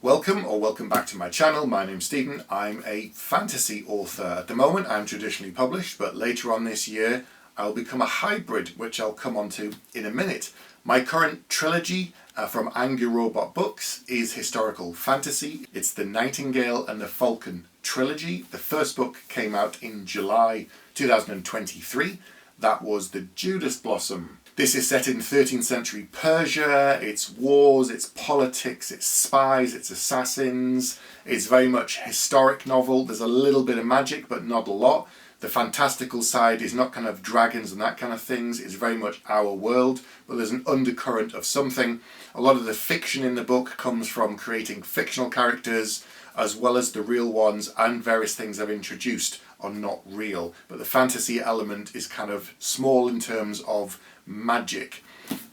Welcome back to my channel. My name's Stephen. I'm a fantasy author. At the moment I'm traditionally published, but later on this year I'll become a hybrid, which I'll come on to in a minute. My current trilogy from Angry Robot Books is historical fantasy. It's the Nightingale and the Falcon trilogy. The first book came out in July 2023. That was The Judas Blossom. This is set in 13th century Persia. It's wars, it's politics, it's spies, it's assassins. It's very much a historic novel. There's a little bit of magic, but not a lot. The fantastical side is not kind of dragons and that kind of things. It's very much our world, but there's an undercurrent of something. A lot of the fiction in the book comes from creating fictional characters, as well as the real ones, and various things I've introduced are not real. But the fantasy element is kind of small in terms of magic.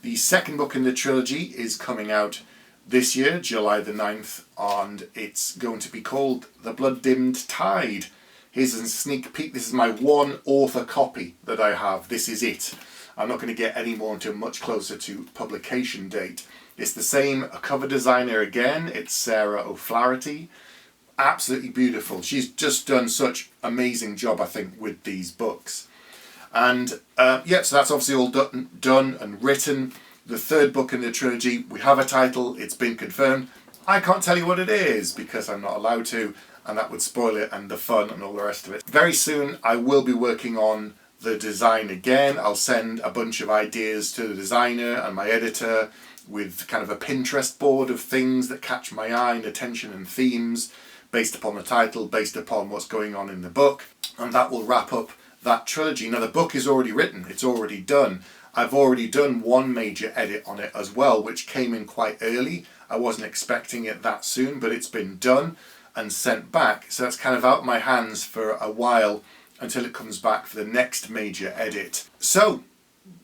The second book in the trilogy is coming out this year, July the 9th, and it's going to be called The Blood-Dimmed Tide. Here's a sneak peek. This is my one author copy that I have. This is it. I'm not going to get any more until much closer to publication date. It's the same cover designer again. It's Sarah O'Flaherty. Absolutely beautiful. She's just done such amazing job, I think, with these books. And so that's obviously all done and written. The third book in the trilogy, we have a title, it's been confirmed. I can't tell you what it is because I'm not allowed to, and that would spoil it and the fun and all the rest of it. Very soon I will be working on the design again. I'll send a bunch of ideas to the designer and my editor with kind of a Pinterest board of things that catch my eye and attention and themes based upon the title, based upon what's going on in the book, and that will wrap up that trilogy. Now the book is already written, it's already done. I've already done one major edit on it as well, which came in quite early. I wasn't expecting it that soon, but it's been done and sent back. So that's kind of out my hands for a while until it comes back for the next major edit. So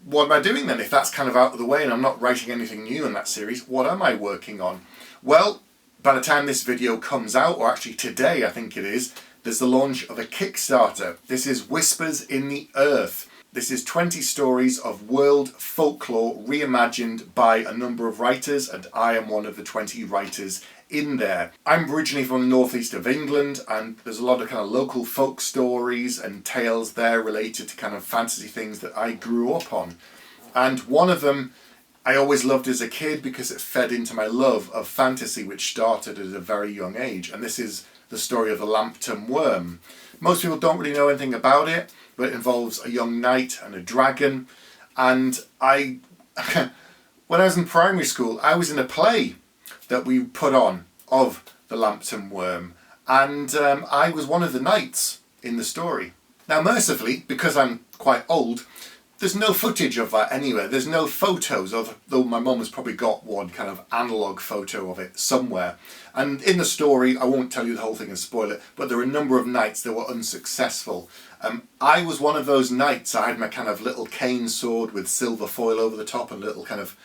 what am I doing then? If that's kind of out of the way and I'm not writing anything new in that series, what am I working on? Well, by the time this video comes out, or actually today I think it is, there's the launch of a Kickstarter. This is Whispers in the Earth. This is 20 stories of world folklore reimagined by a number of writers, and I am one of the 20 writers in there. I'm originally from the northeast of England, and there's a lot of kind of local folk stories and tales there related to kind of fantasy things that I grew up on. And one of them I always loved as a kid because it fed into my love of fantasy, which started at a very young age. And this is the story of the Lambton Worm. Most people don't really know anything about it, but it involves a young knight and a dragon. And when I was in primary school, I was in a play that we put on of the Lambton Worm. And I was one of the knights in the story. Now, mercifully, because I'm quite old, there's no footage of that anywhere. There's no photos of, though my mum has probably got one kind of analogue photo of it somewhere. And in the story, I won't tell you the whole thing and spoil it, but there are a number of knights that were unsuccessful. I was one of those knights. I had my kind of little cane sword with silver foil over the top and a little kind of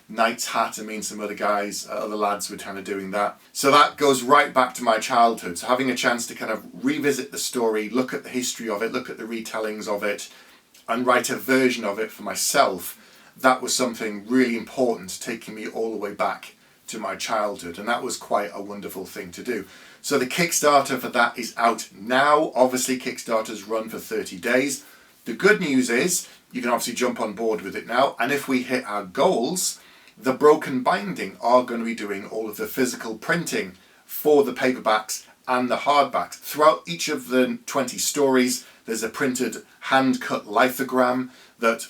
knight's hat. And me and some other guys, other lads were kind of doing that. So that goes right back to my childhood. So having a chance to kind of revisit the story, look at the history of it, look at the retellings of it, and write a version of it for myself, that was something really important, taking me all the way back to my childhood, and that was quite a wonderful thing to do. So the Kickstarter for that is out now. Obviously Kickstarters run for 30 days. The good news is you can obviously jump on board with it now, and if we hit our goals, the Broken Binding are going to be doing all of the physical printing for the paperbacks and the hardbacks. Throughout each of the 20 stories, there's a printed hand-cut lithogram that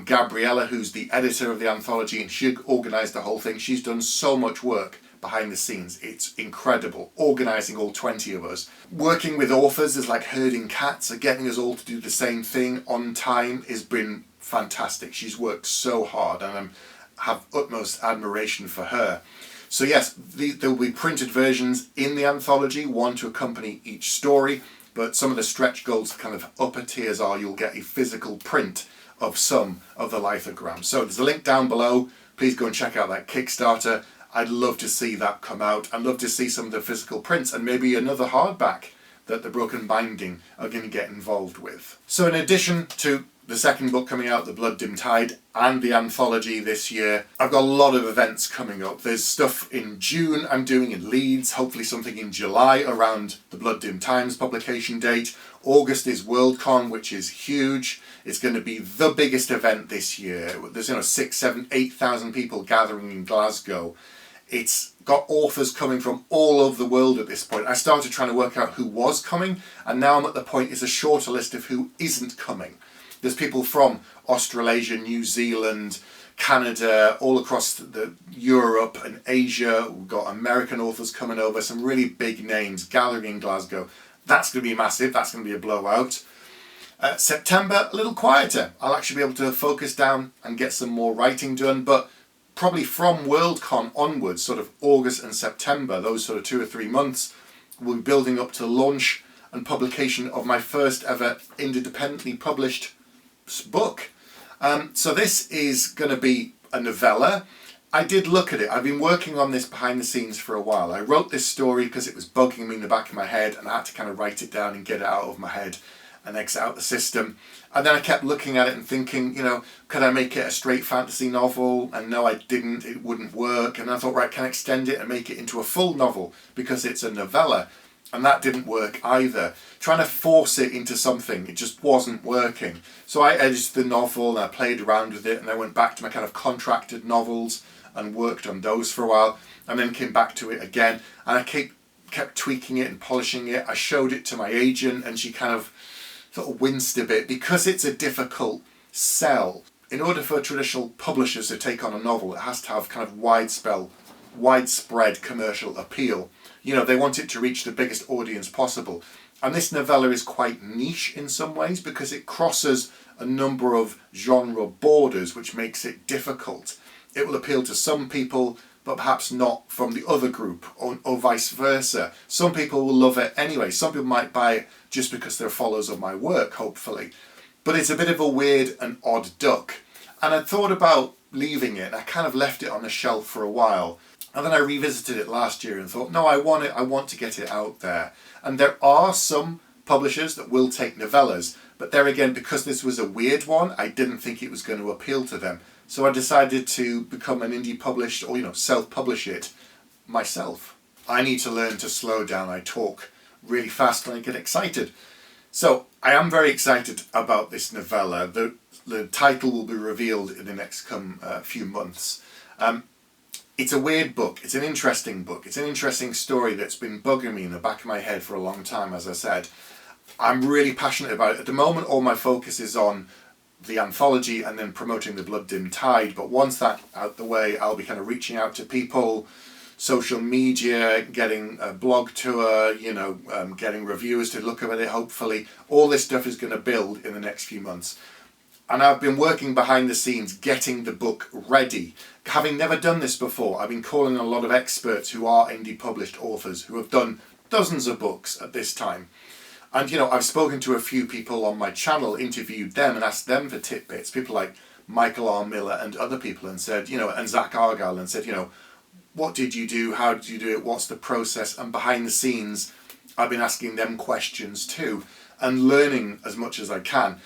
Gabriella, who's the editor of the anthology, and she organised the whole thing. She's done so much work behind the scenes. It's incredible, organising all 20 of us. Working with authors is like herding cats, and getting us all to do the same thing on time has been fantastic. She's worked so hard, and I have utmost admiration for her. So yes, there will be printed versions in the anthology, one to accompany each story, but some of the stretch goals, kind of upper tiers, are you'll get a physical print of some of the lithograms. So there's a link down below. Please go and check out that Kickstarter. I'd love to see that come out. I'd love to see some of the physical prints and maybe another hardback that the Broken Binding are going to get involved with. So in addition to the second book coming out, The Blood Dim Tide, and the anthology this year. I've got a lot of events coming up. There's stuff in June I'm doing in Leeds, hopefully something in July around the Blood Dim Times publication date. August is Worldcon, which is huge. It's going to be the biggest event this year. There's 6, 7, 8,000 people gathering in Glasgow. It's got authors coming from all over the world at this point. I started trying to work out who was coming, and now I'm at the point it's a shorter list of who isn't coming. There's people from Australasia, New Zealand, Canada, all across Europe and Asia. We've got American authors coming over, some really big names gathering in Glasgow. That's going to be massive. That's going to be a blowout. September, a little quieter. I'll actually be able to focus down and get some more writing done, but probably from Worldcon onwards, sort of August and September, those sort of 2 or 3 months, we'll be building up to launch and publication of my first ever independently published book. So this is going to be a novella. I did look at it. I've been working on this behind the scenes for a while. I wrote this story because it was bugging me in the back of my head, and I had to kind of write it down and get it out of my head and exit out the system. And then I kept looking at it and thinking, could I make it a straight fantasy novel? And no, I didn't. It wouldn't work. And I thought, right, can I extend it and make it into a full novel because it's a novella? And that didn't work either. Trying to force it into something, it just wasn't working. So I edited the novel and I played around with it, and I went back to my kind of contracted novels and worked on those for a while, and then came back to it again, and I kept tweaking it and polishing it. I showed it to my agent, and she kind of sort of winced a bit because it's a difficult sell. In order for traditional publishers to take on a novel, it has to have kind of widespread commercial appeal. They want it to reach the biggest audience possible. And this novella is quite niche in some ways because it crosses a number of genre borders, which makes it difficult. It will appeal to some people, but perhaps not from the other group, or vice versa. Some people will love it anyway. Some people might buy it just because they're followers of my work, hopefully. But it's a bit of a weird and odd duck. And I thought about leaving it. I kind of left it on the shelf for a while. And then I revisited it last year and thought, no, I want to get it out there. And there are some publishers that will take novellas, but there again, because this was a weird one, I didn't think it was going to appeal to them. So I decided to become an indie published, or self-publish it myself. I need to learn to slow down. I talk really fast when I get excited. So I am very excited about this novella. The title will be revealed in the next few months. It's a weird book. It's an interesting book. It's an interesting story that's been bugging me in the back of my head for a long time, as I said. I'm really passionate about it. At the moment, all my focus is on the anthology and then promoting The Blood Dim Tide. But once that's out the way, I'll be kind of reaching out to people, social media, getting a blog tour, getting reviewers to look at it, hopefully. All this stuff is going to build in the next few months. And I've been working behind the scenes, getting the book ready. Having never done this before, I've been calling on a lot of experts who are indie published authors who have done dozens of books at this time. And, I've spoken to a few people on my channel, interviewed them and asked them for tidbits. People like Michael R. Miller and other people, and said, and Zach Argyle, and said, what did you do? How did you do it? What's the process? And behind the scenes, I've been asking them questions too and learning as much as I can.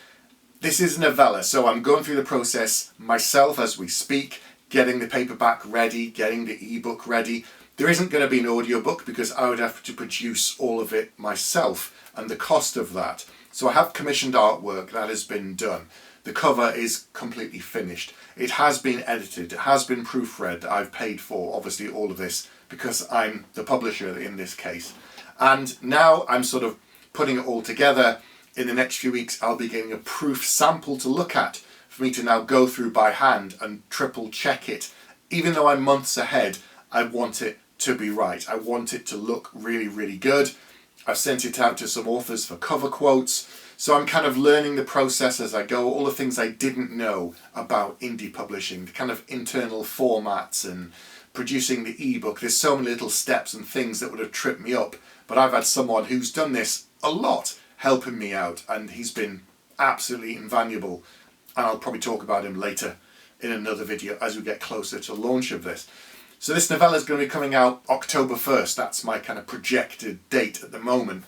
This is a novella, so I'm going through the process myself as we speak, getting the paperback ready, getting the ebook ready. There isn't going to be an audiobook because I would have to produce all of it myself and the cost of that. So I have commissioned artwork that has been done. The cover is completely finished. It has been edited, it has been proofread. I've paid for obviously all of this because I'm the publisher in this case. And now I'm sort of putting it all together. In the next few weeks, I'll be getting a proof sample to look at for me to now go through by hand and triple check it. Even though I'm months ahead, I want it to be right. I want it to look really, really good. I've sent it out to some authors for cover quotes. So I'm kind of learning the process as I go, all the things I didn't know about indie publishing, the kind of internal formats and producing the ebook. There's so many little steps and things that would have tripped me up. But I've had someone who's done this a lot helping me out, and he's been absolutely invaluable, and I'll probably talk about him later in another video as we get closer to launch of this. So this novella is going to be coming out October 1st. That's my kind of projected date at the moment,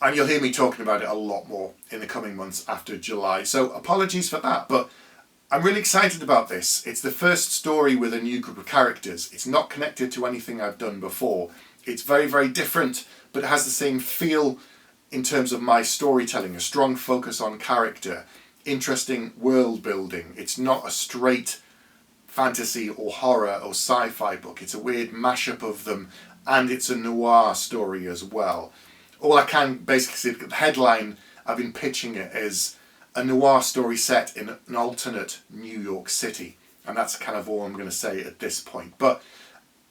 And you'll hear me talking about it a lot more in the coming months after July. So apologies for that, but I'm really excited about this. It's the first story with a new group of characters. It's not connected to anything I've done before. It's very, very different, but it has the same feel in terms of my storytelling, a strong focus on character, interesting world building. It's not a straight fantasy or horror or sci-fi book. It's a weird mashup of them, and it's a noir story as well. All I can basically say, the headline, I've been pitching it as a noir story set in an alternate New York City, and that's kind of all I'm going to say at this point. But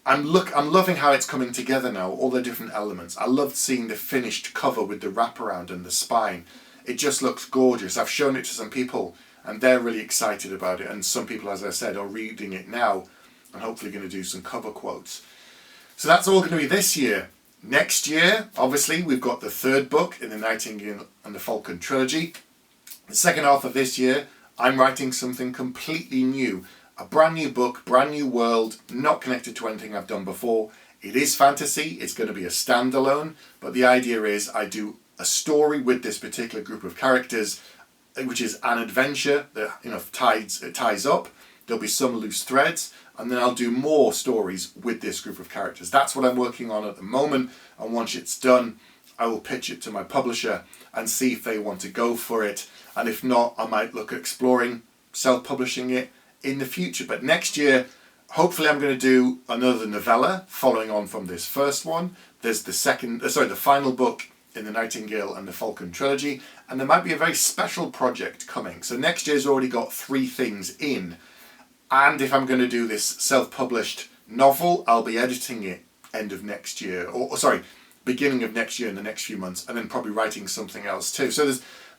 I'm loving how it's coming together now, all the different elements. I loved seeing the finished cover with the wraparound and the spine. It just looks gorgeous. I've shown it to some people and they're really excited about it, and some people, as I said, are reading it now and hopefully going to do some cover quotes. So that's all going to be this year. Next year, obviously, we've got the third book in the Nightingale and the Falcon trilogy. The second half of this year, I'm writing something completely new. A brand new book, brand new world, not connected to anything I've done before. It is fantasy, it's going to be a standalone, but the idea is I do a story with this particular group of characters, which is an adventure that it ties up. There'll be some loose threads, and then I'll do more stories with this group of characters. That's what I'm working on at the moment, and once it's done, I will pitch it to my publisher and see if they want to go for it, and if not, I might look at exploring self-publishing it in the future. But next year, hopefully I'm going to do another novella following on from this first one. There's the final book in the Nightingale and the Falcon trilogy, and there might be a very special project coming. So next year's already got 3 things in, and if I'm going to do this self-published novel, I'll be editing it end of next year, beginning of next year in the next few months, and then probably writing something else too. So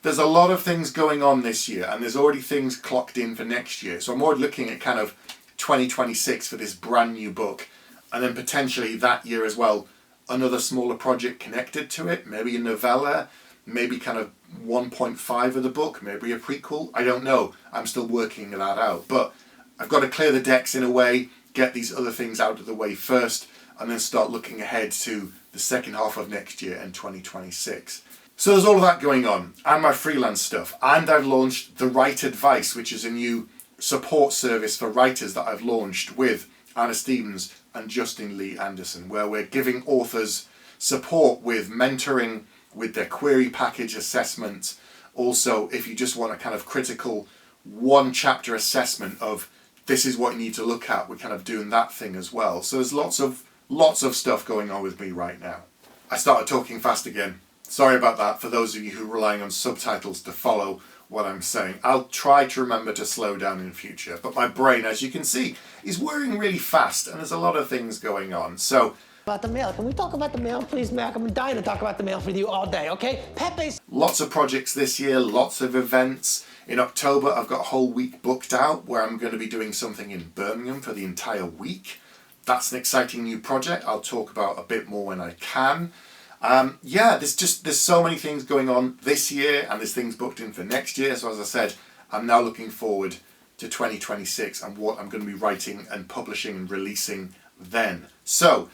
there's a lot of things going on this year, and there's already things clocked in for next year. So I'm already looking at kind of 2026 for this brand new book, and then potentially that year as well, another smaller project connected to it, maybe a novella, maybe kind of 1.5 of the book, maybe a prequel. I don't know. I'm still working that out. But I've got to clear the decks in a way, get these other things out of the way first, and then start looking ahead to the second half of next year and 2026. So there's all of that going on, and my freelance stuff. And I've launched The Write Advice, which is a new support service for writers that I've launched with Anna Stevens and Justin Lee Anderson, where we're giving authors support with mentoring, with their query package assessment. Also, if you just want a kind of critical 1-chapter assessment of this is what you need to look at, we're kind of doing that thing as well. So there's lots of stuff going on with me right now. I started talking fast again. Sorry about that for those of you who are relying on subtitles to follow what I'm saying. I'll try to remember to slow down in the future, but my brain, as you can see, is whirring really fast and there's a lot of things going on. So about the mail. Can we talk about the mail, please, Mac? I'm dying to talk about the mail with you all day, okay? Pepe's. Lots of projects this year, lots of events. In October, I've got a whole week booked out where I'm going to be doing something in Birmingham for the entire week. That's an exciting new project I'll talk about a bit more when I can. There's so many things going on this year, and there's things booked in for next year. So as I said, I'm now looking forward to 2026 and what I'm going to be writing and publishing and releasing then. So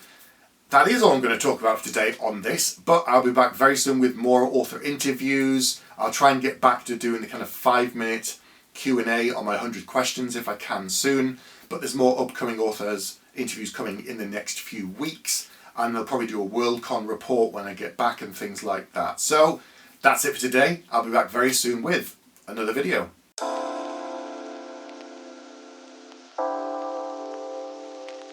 that is all I'm going to talk about today on this, but I'll be back very soon with more author interviews. I'll try and get back to doing the kind of 5-minute Q&A on my 100 questions if I can soon, but there's more upcoming authors interviews coming in the next few weeks, and I'll probably do a Worldcon report when I get back and things like that. So that's it for today. I'll be back very soon with another video.